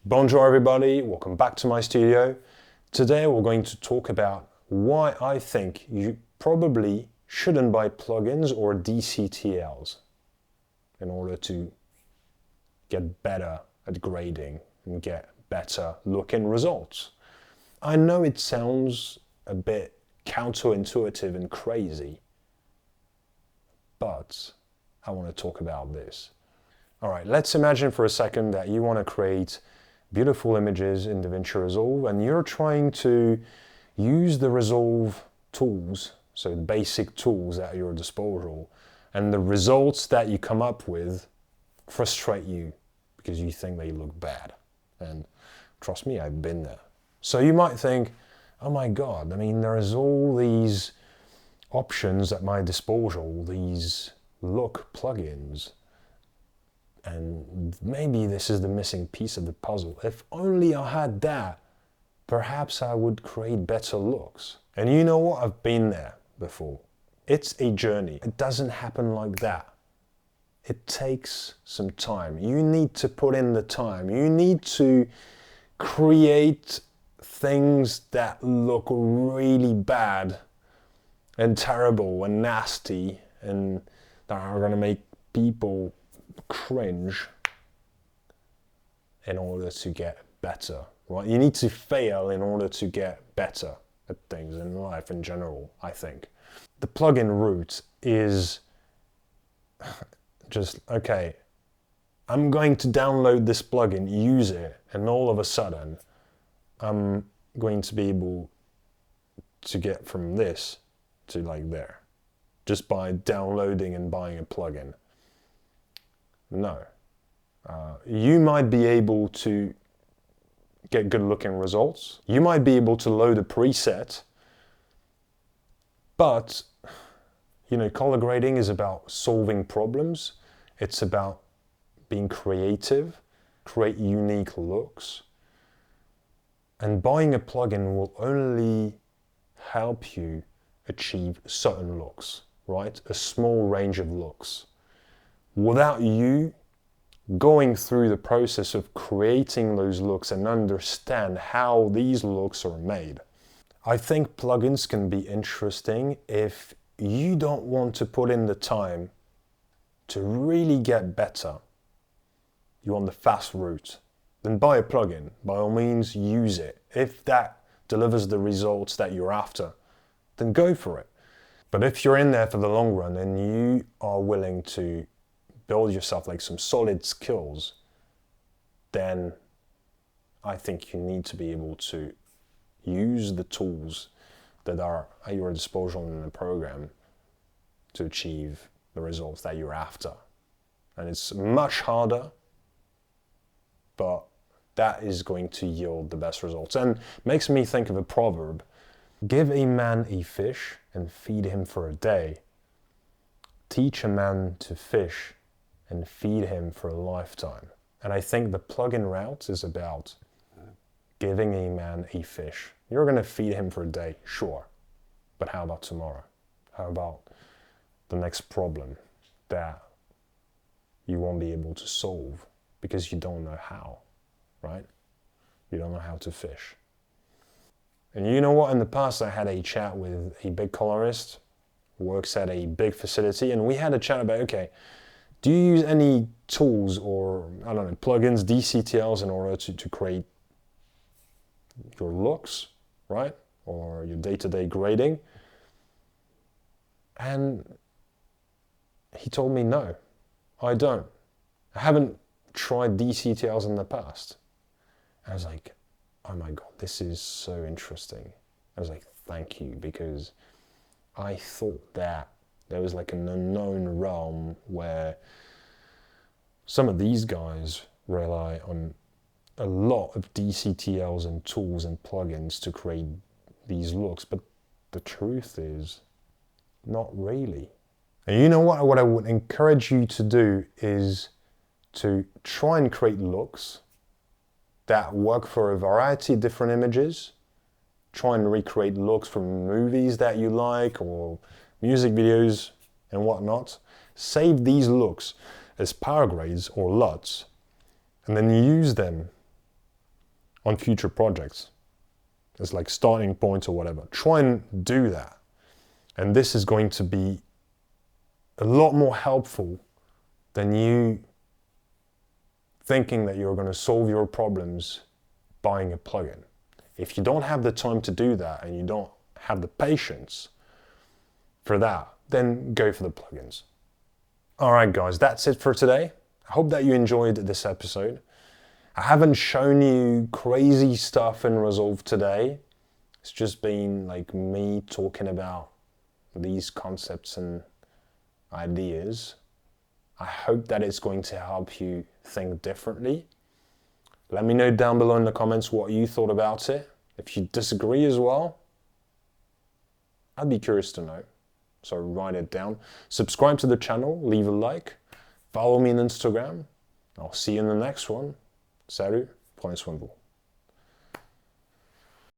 Bonjour everybody, welcome back to my studio. Today we're going to talk about why I think you probably shouldn't buy plugins or DCTLs in order to get better at grading and get better looking results. I know it sounds a bit counterintuitive and crazy, but I want to talk about this. Alright, let's imagine for a second that you want to create beautiful images in DaVinci Resolve and you're trying to use the Resolve tools, so the basic tools at your disposal, and the results that you come up with frustrate you because you think they look bad. And trust me, I've been there. So you might think, oh my God, I mean, there's all these options at my disposal, these look plugins, and maybe this is the missing piece of the puzzle. If only I had that, perhaps I would create better looks. And you know what? I've been there before. It's a journey. It doesn't happen like that. It takes some time. You need to put in the time. You need to create things that look really bad and terrible and nasty and that are going to make people cringe in order to get better, right? You need to fail in order to get better at things in life in general, I think. The plugin route is just, okay, I'm going to download this plugin, use it, and all of a sudden I'm going to be able to get from this to like there just by downloading and buying a plugin. No. You might be able to get good looking results. You might be able to load a preset, but color grading is about solving problems. It's about being creative, create unique looks. And buying a plugin will only help you achieve certain looks, right? A small range of looks. Without you going through the process of creating those looks and understand how these looks are made. I think plugins can be interesting if you don't want to put in the time to really get better. You want the fast route. Then buy a plugin. By all means, use it. If that delivers the results that you're after, then go for it. But if you're in there for the long run and you are willing to build yourself like some solid skills, then I think you need to be able to use the tools that are at your disposal in the program to achieve the results that you're after. And it's much harder, but that is going to yield the best results. And makes me think of a proverb: give a man a fish and feed him for a day. Teach a man to fish and feed him for a lifetime. And I think the plugin route is about giving a man a fish. You're going to feed him for a day, sure. But how about tomorrow? How about the next problem that you won't be able to solve because you don't know how, right? You don't know how to fish. And you know what? In the past, I had a chat with a big colorist who works at a big facility, and we had a chat about, okay, do you use any tools or, I don't know, plugins, DCTLs in order to create your looks, right? Or your day-to-day grading? And he told me, no, I don't. I haven't tried DCTLs in the past. I was like, oh my God, this is so interesting. I was like, thank you, because I thought that there was like an unknown realm where some of these guys rely on a lot of DCTLs and tools and plugins to create these looks, but the truth is, not really. And you know what? What I would encourage you to do is to try and create looks that work for a variety of different images. Try and recreate looks from movies that you like or music videos and whatnot. Save these looks as power grades or LUTs and then use them on future projects. It's like starting point or whatever. Try and do that. And this is going to be a lot more helpful than you thinking that you're going to solve your problems buying a plugin. If you don't have the time to do that and you don't have the patience for that, then go for the plugins. Alright guys, that's it for today. I hope that you enjoyed this episode. I haven't shown you crazy stuff in Resolve today. It's just been like me talking about these concepts and ideas. I hope that it's going to help you think differently. Let me know down below in the comments what you thought about it. If you disagree as well, I'd be curious to know. So write it down. Subscribe to the channel, leave a like, follow me on Instagram. I'll see you in the next one. Salut, prenez soin de vous.